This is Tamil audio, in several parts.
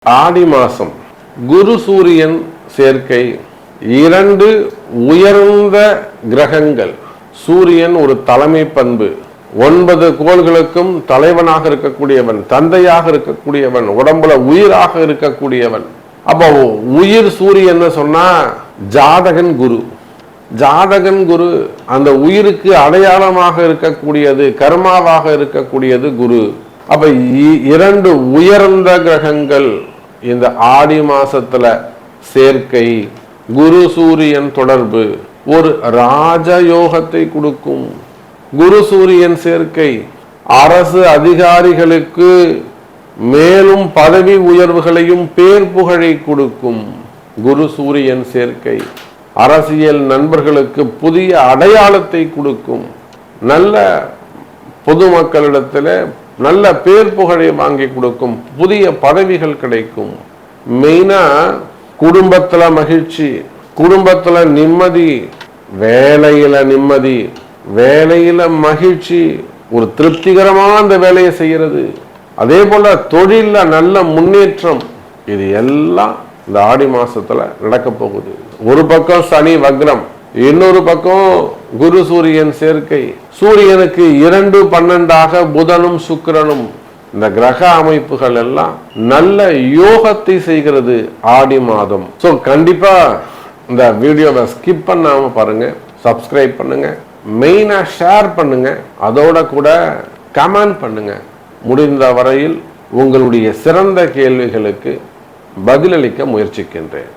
ஆடி மாசம் குரு சூரியன் சேர்க்கை, இரண்டு உயர்ந்த கிரகங்கள். சூரியன் ஒரு தலைமை பண்பு, 9 கோள்களுக்கும் தலைவனாக இருக்கக்கூடியவன், தந்தையாக இருக்கக்கூடியவன், உடம்புல உயிராக இருக்கக்கூடியவன். அப்போ உயிர் சூரியன் சொன்னா ஜாதகன் குரு. ஜாதகன் குரு அந்த உயிருக்கு அடையாளமாக இருக்கக்கூடியது, கர்மாவாக இருக்கக்கூடியது குரு. அப்ப இரண்டு உயர்ந்த கிரகங்கள் இந்த ஆடி மாசத்துல சேர்க்கை, குரு சூரியன் தொடர்பு ஒரு ராஜயோகத்தை கொடுக்கும். குரு சூரியன் சேர்க்கை அரசு அதிகாரிகளுக்கு மேலும் பதவி உயர்வுகளையும் பேர் புகழை கொடுக்கும். குரு சூரியன் சேர்க்கை அரசியல் நண்பர்களுக்கு புதிய அடையாளத்தை கொடுக்கும். நல்ல பொதுமக்களிடத்தில் நல்ல பேர் புகழை வாங்கி கொடுக்கும். புதிய பதவிகள் கிடைக்கும். மெயினா குடும்பத்துல மகிழ்ச்சி, குடும்பத்துல நிம்மதி, வேலையில நிம்மதி, வேலையில மகிழ்ச்சி, ஒரு திருப்திகரமான அந்த வேலையை செய்யறது. அதே போல தொழில நல்ல முன்னேற்றம். இது எல்லாம் இந்த ஆடி மாசத்துல நடக்க போகுது. ஒரு பக்கம் சனி வக்ரம், இன்னொரு பக்கம் குரு சூரியன் சேர்க்கை. சூரியனுக்கு 2-12 புதனும் சுக்கிரனும். இந்த கிரக அமைப்புகள் எல்லாம் நல்ல யோகத்தை செய்கிறது ஆடி மாதம். ஸோ கண்டிப்பா இந்த வீடியோவை ஸ்கிப் பண்ணாம பாருங்க, சப்ஸ்கிரைப் பண்ணுங்க, மெயினா ஷேர் பண்ணுங்க, அதோட கூட கமெண்ட் பண்ணுங்க. முடிந்த வரையில் உங்களுடைய சிறந்த கேள்விகளுக்கு பதிலளிக்க முயற்சிக்கின்றேன்.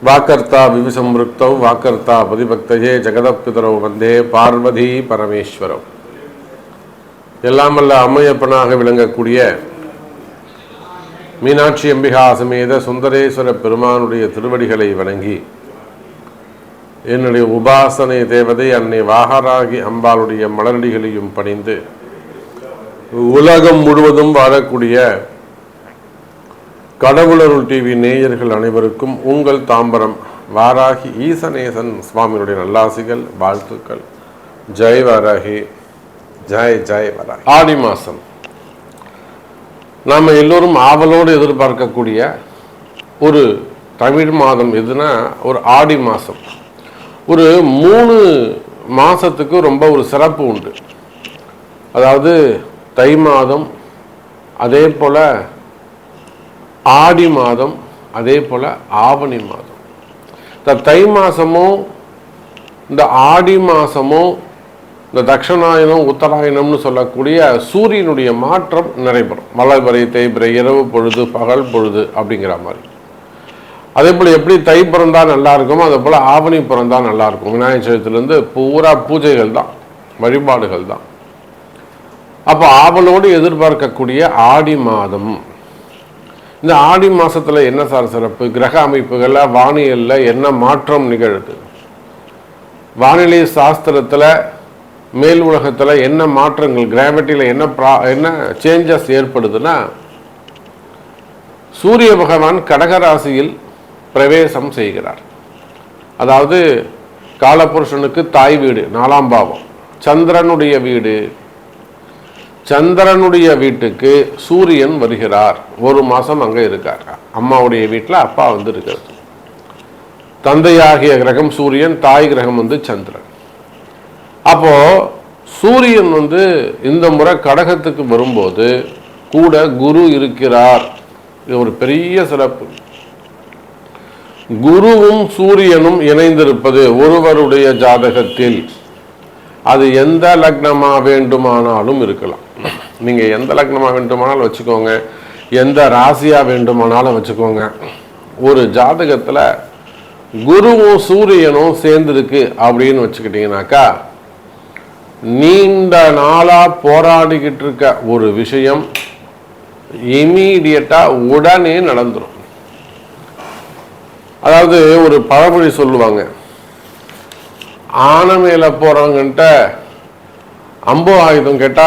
வாக்கர்த்தா விவிசம்ருக்தௌ வாக்கர்த்தா பதிபக்தஜே ஜெகதப்பிதரோ வந்தே பார்வதி பரமேஸ்வரம். எல்லாமல்ல அம்மையப்பனாக விளங்கக்கூடிய மீனாட்சி அம்பிகா சமேத சுந்தரேஸ்வர பெருமானுடைய திருவடிகளை வணங்கி, என்னுடைய உபாசனை தேவதை அன்னை வாகராகி அம்பாளுடைய மலரடிகளையும் பணிந்து, உலகம் முழுவதும் வாழக்கூடிய கடவுளருள் டிவி நேயர்கள் அனைவருக்கும் உங்கள் தாம்பரம் வாராகி ஈசநேசன் சுவாமியுடைய நல்லாசிகள், வாழ்த்துக்கள். ஜெய் வாராகி, ஜெய் ஜெய் வாராகி. ஆடி மாசம் நாம் எல்லோரும் ஆவலோடு எதிர்பார்க்கக்கூடிய ஒரு தமிழ் மாதம் எதுனா ஒரு ஆடி மாதம். ஒரு 3 மாதத்துக்கு ரொம்ப ஒரு சிறப்பு உண்டு. அதாவது தை மாதம், அதே போல் ஆடி மாதம், அதே போல் ஆவணி மாதம். இந்த தை மாதமும் இந்த ஆடி மாதமும் இந்த தட்சணாயனம் உத்தராயணம்னு சொல்லக்கூடிய சூரியனுடைய மாற்றம் நடைபெறும். மலர்வரை தேய்பிறை, இரவு பொழுது பகல் பொழுது அப்படிங்கிற மாதிரி. அதே போல் எப்படி தை பிறந்தா நல்லா இருக்குமோ அதே போல் ஆவணி பிறந்தா நல்லா இருக்கும். விநாயகர் சதுர்த்தியிலேருந்து பூரா பூஜைகள் தான், வழிபாடுகள் தான். அப்போ ஆவலோடு எதிர்பார்க்கக்கூடிய ஆடி மாதம். இந்த ஆடி மாசத்துல என்ன சார் சிறப்பு? கிரக அமைப்புகள்ல வானியல்ல என்ன மாற்றம் நிகழுது? வானிலை சாஸ்திரத்துல மேல் உலகத்துல என்ன மாற்றங்கள், கிராவிட்டியில என்ன சேஞ்சஸ் ஏற்படுதுன்னா, சூரிய பகவான் கடகராசியில் பிரவேசம் செய்கிறார். அதாவது காலபுருஷனுக்கு தாய் வீடு 4ஆம் பாவம், சந்திரனுடைய வீடு. சந்திரனுடைய வீட்டுக்கு சூரியன் வருகிறார். 1 மாசம் அங்க இருக்கார். அம்மாவுடைய வீட்டில் அப்பா இருக்கிறது. தந்தையாகிய கிரகம் சூரியன், தாய் கிரகம் சந்திரன். அப்போ சூரியன் இந்த முறை கடகத்துக்கு வரும்போது கூட குரு இருக்கிறார். இது ஒரு பெரிய சிறப்பு. குருவும் சூரியனும் இணைந்திருப்பது ஒருவருடைய ஜாதகத்தில் அது எந்த லக்னமா வேண்டுமானாலும் இருக்கலாம். நீங்க எந்த லக்னமா வேண்டுமானாலும் வச்சுக்கோங்க, எந்த ராசியா வேண்டுமானாலும் வச்சுக்கோங்க. ஒரு ஜாதகத்துல குருவும் சூரியனும் சேர்ந்திருக்கு அப்படின்னு வச்சுக்கிட்டீங்கன்னாக்கா, நீண்ட நாளா போராடிக்கிட்டு இருக்க ஒரு விஷயம் இமீடியட்டா உடனே நடந்துடும். அதாவது ஒரு பழமொழி சொல்லுவாங்க, ஆனை மேல போறவங்கிட்ட அம்பு ஆயுதம் கேட்டா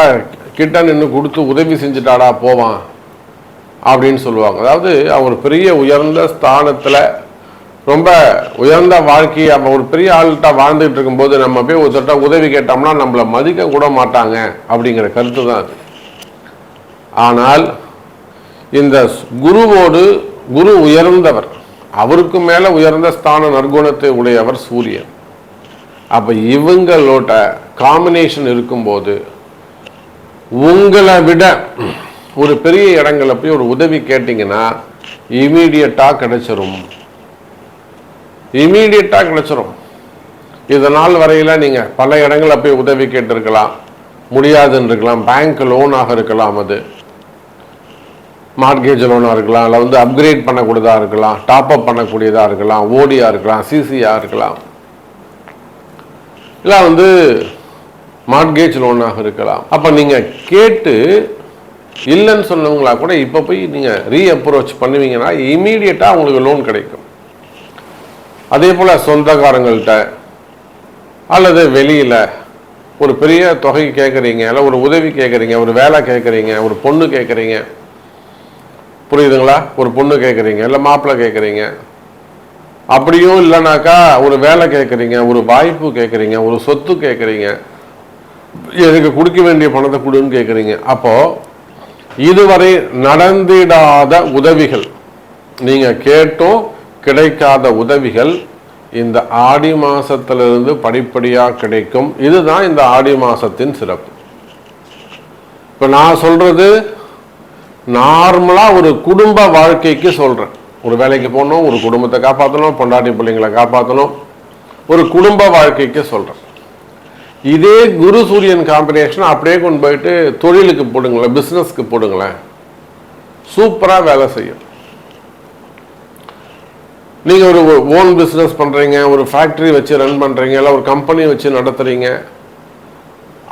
கிட்ட நின்று கொடுத்து உதவி செஞ்சுட்டாடா போவான் அப்படின்னு சொல்லுவாங்க. அதாவது அவர் பெரிய உயர்ந்த ஸ்தானத்துல ரொம்ப உயர்ந்த வாழ்க்கையை ஒரு பெரிய ஆள்கிட்ட வாழ்ந்துகிட்டு இருக்கும்போது நம்ம போய் ஒருத்தட்ட உதவி கேட்டோம்னா நம்மளை மதிக்க கூட மாட்டாங்க அப்படிங்கிற கருத்து தான் அது. ஆனால் இந்த குரு உயர்ந்தவர், அவருக்கு மேல உயர்ந்த ஸ்தான நற்குணத்தை உடையவர் சூரியன். அப்ப இவங்களோட காம்பினேஷன் இருக்கும்போது உங்களை விட ஒரு பெரிய இடங்களை போய் ஒரு உதவி கேட்டீங்கன்னா இமீடியட்டா கிடைச்சிரும். இதனால் வரையில நீங்க பல இடங்களை போய் உதவி கேட்டிருக்கலாம், முடியாதுன்னு இருக்கலாம். பேங்க் லோனாக இருக்கலாம், அது மார்கேஜ் லோனாக இருக்கலாம், இல்லை அப்கிரேட் பண்ணக்கூடியதாக இருக்கலாம், டாப் அப் பண்ணக்கூடியதாக இருக்கலாம், ஓடியா இருக்கலாம், சிசியா இருக்கலாம், இல்லை மார்கேஜ் லோனாக இருக்கலாம். அப்போ நீங்கள் கேட்டு இல்லைன்னு சொன்னவங்களா கூட இப்போ போய் நீங்கள் ரீஅப்ரோச் பண்ணுவீங்கன்னா இமீடியட்டாக உங்களுக்கு லோன் கிடைக்கும். அதே போல் சொந்தக்காரங்கள்ட்ட அல்லது வெளியில் ஒரு பெரிய தொகை கேட்குறீங்க, இல்லை ஒரு உதவி கேட்குறீங்க, ஒரு வேலை கேட்குறீங்க, ஒரு பொண்ணு கேட்குறீங்க, புரியுதுங்களா? ஒரு பொண்ணு கேட்குறீங்க, இல்லை மாப்பிள்ளை கேட்குறீங்க, அப்படியும் இல்லைனாக்கா ஒரு வேலை கேட்குறீங்க, ஒரு வாய்ப்பு கேட்குறீங்க, ஒரு சொத்து கேட்குறீங்க, எனக்கு கொடுக்க வேண்டிய பணத்தை கொடுன்னு கேட்குறீங்க. அப்போது இதுவரை நடந்திடாத உதவிகள், நீங்கள் கேட்டும் கிடைக்காத உதவிகள் இந்த ஆடி மாசத்திலிருந்து படிப்படியாக கிடைக்கும். இதுதான் இந்த ஆடி மாசத்தின் சிறப்பு. இப்போ நான் சொல்றது நார்மலா ஒரு குடும்ப வாழ்க்கைக்கு சொல்றேன். ஒரு வேலைக்கு போகணும், ஒரு குடும்பத்தை காப்பாற்றணும், பொண்டாட்டி பிள்ளைங்களை காப்பாற்றணும், ஒரு குடும்ப வாழ்க்கைக்கு சொல்றேன். இதே குரு சூரியன் காம்பினேஷன் அப்படியே கொண்டு போயிட்டு தொழிலுக்கு போடுங்களேன், பிஸ்னஸ்க்கு போடுங்களேன், சூப்பராக வேலை செய்யும். நீங்கள் ஒரு ஓன் பிஸ்னஸ் பண்ணுறீங்க, ஒரு ஃபேக்ட்ரி வச்சு ரன் பண்ணுறீங்க, இல்லை ஒரு கம்பெனி வச்சு நடத்துகிறீங்க,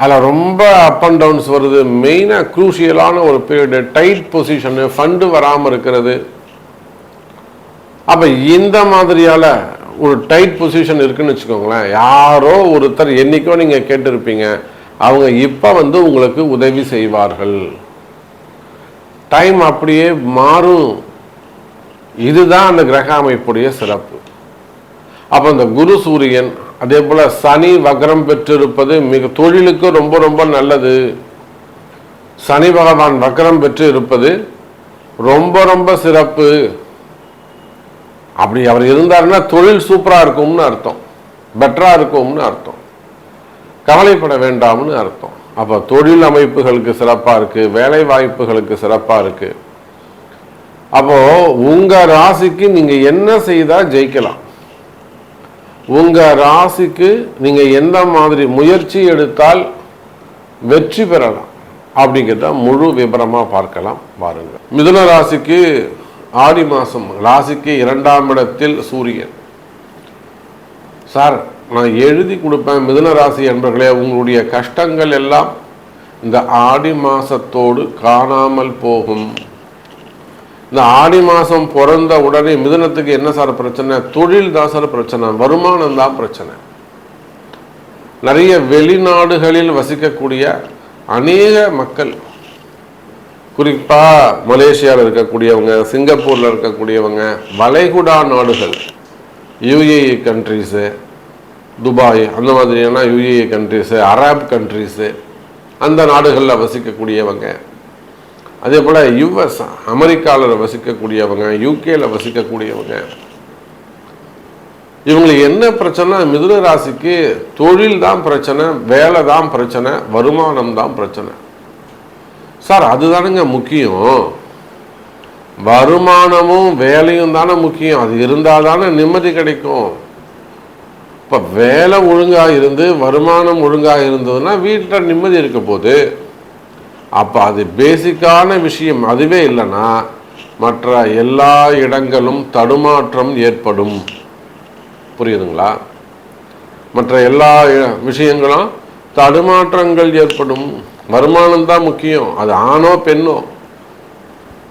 அதில் ரொம்ப அப் அண்ட் டவுன்ஸ் வருது. மெயினாக க்ரூஷியலான ஒரு பீரியடு, டைட் பொசிஷனு, ஃபண்டு வராமல் இருக்கிறது. அப்போ இந்த மாதிரியால் ஒரு டைட் பொசிஷன் இருக்குன்னு வச்சுக்கோங்களேன். யாரோ ஒருத்தர் என்னைக்கோ நீங்கள் கேட்டிருப்பீங்க, அவங்க இப்போ உங்களுக்கு உதவி செய்வார்கள். டைம் அப்படியே மாறும். இதுதான் அந்த கிரக அமைப்புடைய சிறப்பு. அப்போ இந்த குரு சூரியன், அதே போல சனி வக்ரம் பெற்றிருப்பது மிக தொழிலுக்கு ரொம்ப ரொம்ப நல்லது. சனி பகவான் வக்ரம் பெற்று இருப்பது ரொம்ப ரொம்ப சிறப்பு. அப்படி அவர் இருந்தாருன்னா தொழில் சூப்பரா இருக்கும்னு அர்த்தம், பெட்டரா இருக்கும்னு அர்த்தம், கவலைப்பட வேண்டாம்னு அர்த்தம். அப்ப தொழில் அமைப்புகளுக்கு சிறப்பா இருக்கு, வேலை வாய்ப்புகளுக்கு சிறப்பா இருக்கு. அப்போ உங்க ராசிக்கு நீங்க என்ன செய்தா ஜெயிக்கலாம், உங்க ராசிக்கு நீங்க எந்த மாதிரி முயற்சி எடுத்தால் வெற்றி பெறலாம் அப்படிங்கிறத முழு விபரமா பார்க்கலாம் வாருங்க. மிதுன ராசிக்கு ஆடி மாசம் ராசிக்கு 2ஆம் இடத்தில் சூரியன். சார், நான் எழுதி கொடுப்பேன் மிதுன ராசி என்பர்களே, உங்களுடைய கஷ்டங்கள் எல்லாம் இந்த ஆடி மாசத்தோடு காணாமல் போகும். இந்த ஆடி மாசம் பிறந்த உடனே மிதுனத்துக்கு என்ன சார் பிரச்சனை? தொழில் தான் சார் பிரச்சனை, வருமானம் தான் பிரச்சனை. நிறைய வெளிநாடுகளில் வசிக்கக்கூடிய அநேக மக்கள், குறிப்பா மலேசியாவில் இருக்கக்கூடியவங்க, சிங்கப்பூர்ல இருக்கக்கூடியவங்க, வளைகுடா நாடுகள், யுஏஇ கண்ட்ரிஸு, துபாய் அந்த மாதிரியான யுஏஇ கண்ட்ரிஸு, அரப் கண்ட்ரிஸு, அந்த நாடுகளில் வசிக்கக்கூடியவங்க, அதே போல் யுஎஸ் அமெரிக்காவில் வசிக்கக்கூடியவங்க, யூகேல வசிக்கக்கூடியவங்க, இவங்களுக்கு என்ன பிரச்சனை? மிதுன ராசிக்கு தொழில் தான் பிரச்சனை, வேலை தான் பிரச்சனை, வருமானம் தான் பிரச்சனை. சார், அதுதானுங்க முக்கியம். வருமானமும் வேலையும் தானே முக்கியம். அது இருந்தால் தானே நிம்மதி கிடைக்கும். இப்போ வேலை ஒழுங்காக இருந்து வருமானம் ஒழுங்காக இருந்ததுன்னா வீட்டில் நிம்மதி இருக்க போது. அப்போ அது பேசிக்கான விஷயம். அதுவே இல்லைன்னா மற்ற எல்லா இடங்களும் தடுமாற்றம் ஏற்படும். புரியுதுங்களா? மற்ற எல்லா விஷயங்களும் தடுமாற்றங்கள் ஏற்படும். வருமானம் தான் முக்கியம். அது ஆணோ பெண்ணோ.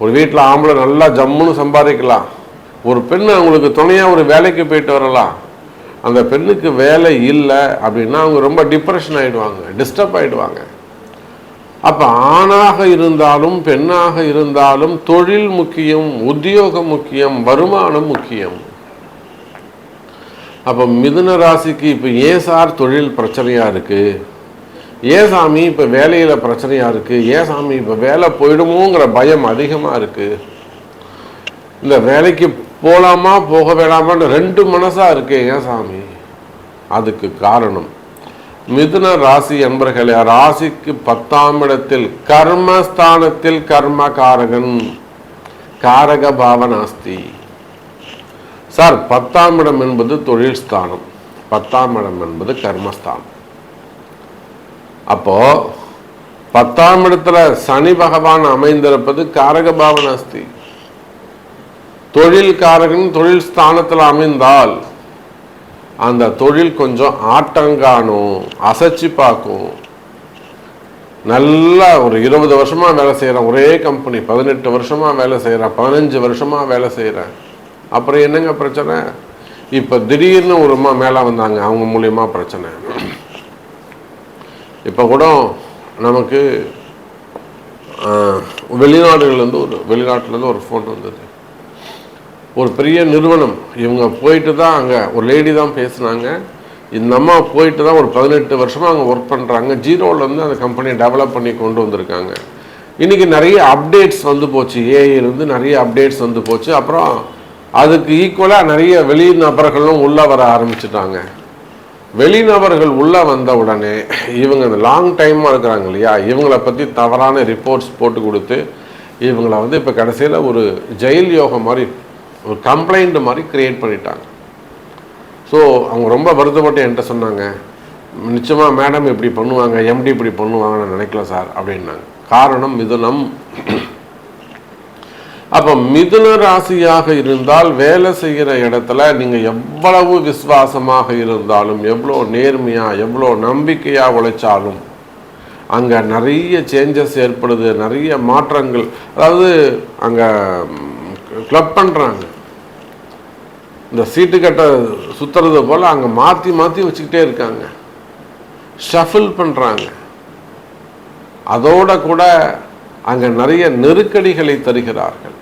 ஒரு வீட்டில் ஆம்பளை நல்லா ஜம்முன்னு சம்பாதிக்கலாம், ஒரு பெண் அவங்களுக்கு துணையாக ஒரு வேலைக்கு போயிட்டு வரலாம். அந்த பெண்ணுக்கு வேலை இல்லை அப்படின்னா அவங்க ரொம்ப டிப்ரெஷன் ஆகிடுவாங்க, டிஸ்டர்ப் ஆகிடுவாங்க. அப்போ ஆணாக இருந்தாலும் பெண்ணாக இருந்தாலும் தொழில் முக்கியம், உத்தியோகம் முக்கியம், வருமானம் முக்கியம். அப்போ மிதுன ராசிக்கு இப்போ ஏன் சார் தொழில் பிரச்சனையாக இருக்குது, ஏன் சாமி இப்போ வேலையில் பிரச்சனையாக இருக்குது, ஏன் சாமி இப்போ வேலை போயிடுமோங்கிற பயம் அதிகமாக இருக்குது, இல்லை வேலைக்கு போகலாமா போக வேணாமான்னு 2 மனசாக இருக்கு ஏன் சாமி? அதுக்கு காரணம் மிதுன ராசி என்பர்களே, ராசிக்கு 10ஆம் இடத்தில் கர்மஸ்தானத்தில் கர்மகாரகன் காரக பாவனாஸ்தி. சார் 10ஆம் இடம் என்பது தொழில் ஸ்தானம், 10ஆம் இடம் என்பது கர்மஸ்தானம். அப்போ 10ஆம் இடத்துல சனி பகவான் அமைந்திருப்பது காரக பாவனாஸ்தி. தொழில் காரகன் தொழில் ஸ்தானத்தில் அமைந்தால் அந்த தொழில் கொஞ்சம் ஆட்டங்காணும், அசைச்சு பார்க்கும். நல்லா ஒரு 20 வருஷமா வேலை செய்கிறேன், ஒரே கம்பெனி 18 வருஷமா வேலை செய்கிறேன், 15 வருஷமா வேலை செய்கிறேன், அப்புறம் என்னங்க பிரச்சனை? இப்போ திடீர்னு ஒரு மேலே வந்தாங்க, அவங்க மூலியமா பிரச்சனை. இப்போ கூட நமக்கு வெளிநாட்டிலேருந்து ஒரு ஃபோன் வந்தது. ஒரு பெரிய நிறுவனம், இவங்க போயிட்டு தான் அங்கே ஒரு லேடி தான் பேசுனாங்க. இந்த அம்மா போயிட்டு தான் ஒரு 18 வருஷமாக அங்கே ஒர்க் பண்ணுறாங்க. ஜீரோலேருந்து அந்த கம்பெனியை டெவலப் பண்ணி கொண்டு வந்திருக்காங்க. இன்றைக்கி நிறைய அப்டேட்ஸ் வந்து போச்சு, ஏஐலேருந்து நிறைய அப்டேட்ஸ் வந்து போச்சு. அப்புறம் அதுக்கு ஈக்குவலாக நிறைய வெளிநபர்களும் உள்ளே வர ஆரம்பிச்சிட்டாங்க. வெளிநபர்கள் உள்ளே வந்த உடனே இவங்க அந்த லாங் டைமாக இருக்கிறாங்க இல்லையா, இவங்களை பற்றி தவறான ரிப்போர்ட்ஸ் போட்டு கொடுத்து இவங்களை வந்து இப்போ கடைசியில் ஒரு ஜெயில் யோகம் மாதிரி ஒரு கம்ப்ளைண்ட் மாதிரி கிரியேட் பண்ணிட்டாங்க. ஸோ அவங்க ரொம்ப வருத்தப்பட்டு என்கிட்ட சொன்னாங்க, நிச்சயமாக மேடம் இப்படி பண்ணுவாங்க, எம்டி இப்படி பண்ணுவாங்கன்னு நினைக்கல சார் அப்படின்னாங்க. காரணம் மிதுனம். அப்போ மிதுன ராசியாக இருந்தால் வேலை செய்கிற இடத்துல நீங்கள் எவ்வளவு விசுவாசமாக இருந்தாலும், எவ்வளோ நேர்மையாக எவ்வளோ நம்பிக்கையாக உழைச்சாலும் அங்கே நிறைய சேஞ்சஸ் ஏற்படுது, நிறைய மாற்றங்கள். அதாவது அங்கே கிளப் பண்ணுறாங்க, இந்த சீட்டுக்கட்டை சுற்றுறது போல் அங்கே மாற்றி மாற்றி வச்சுக்கிட்டே இருக்காங்க, ஷஃபில் பண்ணுறாங்க. அதோட கூட அங்கே நிறைய நெருக்கடிகளை தருகிறார்கள்.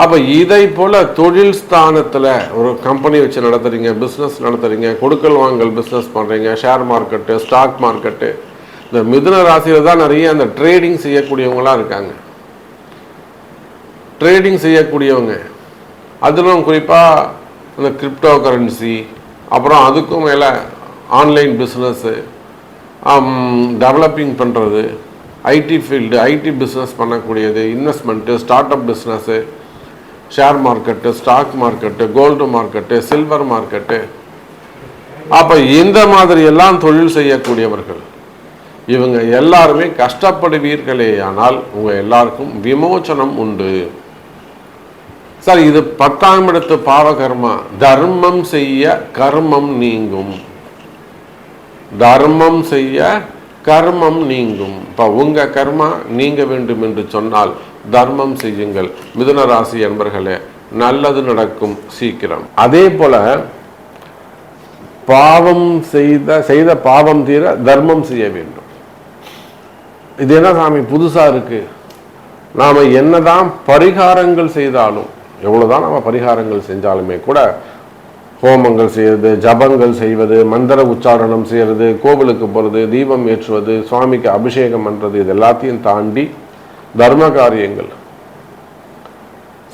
அப்போ இதை போல் தொழில் ஸ்தானத்தில் ஒரு கம்பெனி வச்சு நடத்துகிறீங்க, பிஸ்னஸ் நடத்துகிறீங்க, கொடுக்கல் வாங்கல் பிஸ்னஸ் பண்ணுறீங்க, ஷேர் மார்க்கெட்டு, ஸ்டாக் மார்க்கெட்டு, இந்த மிதுன ராசியில் தான் நிறைய அந்த ட்ரேடிங் செய்யக்கூடியவங்களாம் இருக்காங்க. ட்ரேடிங் செய்யக்கூடியவங்க அதிலும் குறிப்பாக இந்த கிரிப்டோ கரன்சி, அப்புறம் அதுக்கும் மேலே ஆன்லைன் பிஸ்னஸ்ஸு, டெவலப்பிங் பண்ணுறது, ஐடி ஃபீல்டு, ஐடி பிஸ்னஸ் பண்ணக்கூடியது, investment, start up business, share market, stock market, gold market, silver market. அப்போ இந்த மாதிரி எல்லாம் தொழில் செய்யக்கூடியவர்கள் இவங்க எல்லாருமே கஷ்டப்படுவீர்களே, ஆனால் உங்கள் எல்லாருக்கும் விமோச்சனம் உண்டு. சார் இது 10ஆம் இடத்து பாவகர்மா. தர்மம் செய்ய கர்மம் நீங்கும், தர்மம் செய்ய கர்மம் நீங்கும். இப்போ உங்கள் கர்மா நீங்க வேண்டும் என்று சொன்னால் தர்மம் செய்யுங்கள். மிதுன ராசி என்பர்களே, நல்லது நடக்கும் சீக்கிரம். அதே போல பாவம் செய்த பாவம் தீர தர்மம் செய்ய வேண்டும். இது என்ன சாமி புதுசாக இருக்கு? நாம் என்னதான் பரிகாரங்கள் செய்தாலும், எவ்வளோதான் நம்ம பரிகாரங்கள் செஞ்சாலுமே கூட, ஹோமங்கள் செய்வது, ஜபங்கள் செய்வது, மந்திர உச்சாரணம் செய்கிறது, கோவிலுக்கு போகிறது, தீபம் ஏற்றுவது, சுவாமிக்கு அபிஷேகம் பண்ணுறது, இது எல்லாத்தையும் தாண்டி தர்ம காரியங்கள்,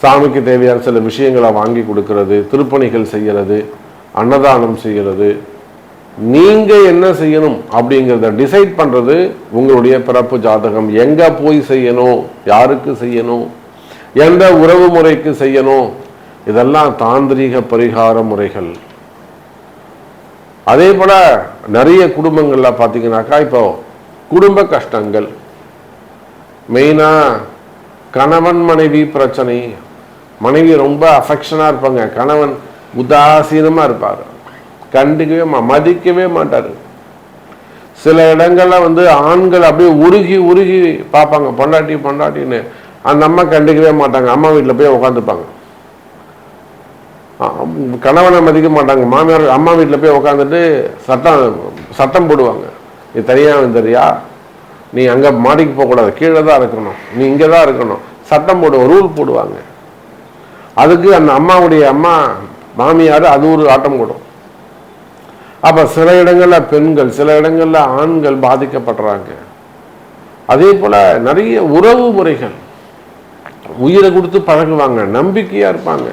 சாமிக்கு தேவையான சில விஷயங்களை வாங்கி கொடுக்கறது, திருப்பணிகள் செய்கிறது, அன்னதானம் செய்கிறது, நீங்கள் என்ன செய்யணும் அப்படிங்கிறத டிசைட் பண்ணுறது உங்களுடைய பிறப்பு ஜாதகம். எங்கே போய் செய்யணும், யாருக்கு செய்யணும், எந்த உறவு முறைக்கு செய்யணும், இதெல்லாம் தாந்திரீக பரிகார முறைகள். அதே போல நிறைய குடும்பங்கள்ல பார்த்தீங்கன்னாக்கா இப்போ குடும்ப கஷ்டங்கள், மெயினாக கணவன் மனைவி பிரச்சனை. மனைவி ரொம்ப அஃபெக்ஷனாக இருப்பாங்க, கணவன் உதாசீனமாக இருப்பார், கண்டுக்கவே மதிக்கவே மாட்டார். சில இடங்கள்ல வந்து ஆண்கள் அப்படியே உருகி உருகி பார்ப்பாங்க, பொண்டாட்டி பொண்டாட்டின்னு. அந்த அம்மா கண்டுக்கவே மாட்டாங்க, அம்மா வீட்டில் போய் உட்காந்துப்பாங்க. கணவனை மதிக்க மாட்டாங்க, மாமியார் அம்மா வீட்டில் போய் உட்காந்துட்டு சட்டம் போடுவாங்க. நீ தனியாக வந்துறியா, நீ அங்கே மாடிக்கு போகக்கூடாது, கீழே தான் இருக்கணும், நீ இங்கே தான் இருக்கணும், சட்டம் போடுவோம், ரூல் போடுவாங்க. அதுக்கு அந்த அம்மாவுடைய அம்மா மாமியார் அது ஒரு ஆட்டம் போடும். அப்ப சில இடங்கள்ல பெண்கள், சில இடங்கள்ல ஆண்கள் பாதிக்கப்படுறாங்க. அதே போல நிறைய உறவு முறைகள் உயிரை கொடுத்து பழகுவாங்க, நம்பிக்கையா இருப்பாங்க,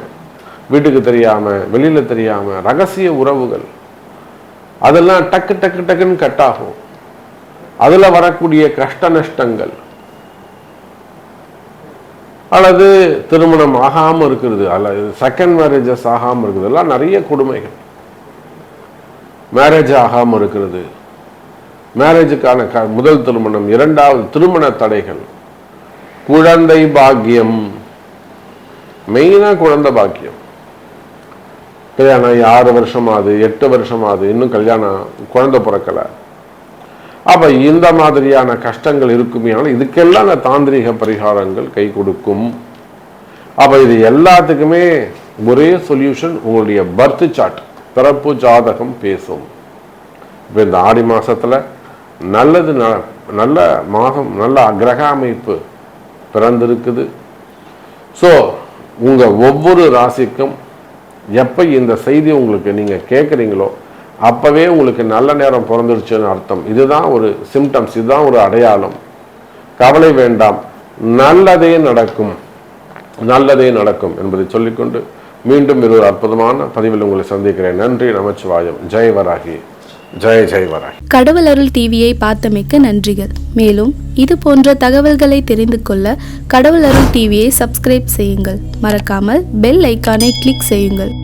வீட்டுக்கு தெரியாம வெளியில தெரியாம ரகசிய உறவுகள், அதெல்லாம் டக்கு டக்கு டக்குன்னு கட் ஆகும். அதுல வரக்கூடிய கஷ்ட நஷ்டங்கள் அல்லது திருமணம் ஆகாம இருக்கிறது அல்லது செகண்ட் மேரேஜஸ் ஆகாம இருக்கிறது எல்லாம் நிறைய கொடுமைகள். மேரேஜ் ஆகாம இருக்கிறது, மேரேஜுக்கான முதல் திருமணம், இரண்டாவது திருமண தடைகள், குழந்தை பாக்கியம், மெயினா குழந்தை பாக்கியம். கல்யாணம் 6 வருஷமாவது 8 வருஷமாவது இன்னும் கல்யாணம் குழந்தை பிறக்கல. அப்ப இந்த மாதிரியான கஷ்டங்கள் இருக்குமே, ஆனால் இதுக்கெல்லாம் அந்த தாந்திரிக பரிகாரங்கள் கை கொடுக்கும். அப்ப இது எல்லாத்துக்குமே ஒரே சொல்யூஷன், உங்களுடைய பர்த் சார்ட், பிறப்பு ஜாதகம் பேசும். இப்போ இந்த ஆடி மாசத்துல நல்லது, நல்ல மாதம், நல்ல கிரக அமைப்பு பிறந்திருக்குது. ஸோ உங்க ஒவ்வொரு ராசிக்கும் எப்போ இந்த செய்தி உங்களுக்கு நீங்க கேட்குறீங்களோ அப்பவே உங்களுக்கு நல்ல நேரம் பிறந்துருச்சுன்னு அர்த்தம். இதுதான் ஒரு சிம்டம்ஸ், இதுதான் ஒரு அடையாளம். கவலை வேண்டாம், நல்லதே நடக்கும், நல்லதே நடக்கும் என்பதை சொல்லிக்கொண்டு மீண்டும் ஒரு அற்புதமான பதிவில் உங்களை சந்திக்கிறேன். நன்றி, நமச்சிவாயம். ஜெய் வராகி, ஜெய் ஜெய் வராகி. கடவுள் அருள் டிவியை பார்த்தமைக்க நன்றிகள். மேலும் இது போன்ற தகவல்களை தெரிந்து கொள்ள கடவுள் அருள் டிவியை சப்ஸ்கிரைப் செய்யுங்கள். மறக்காமல் பெல் ஐக்கானை கிளிக் செய்யுங்கள்.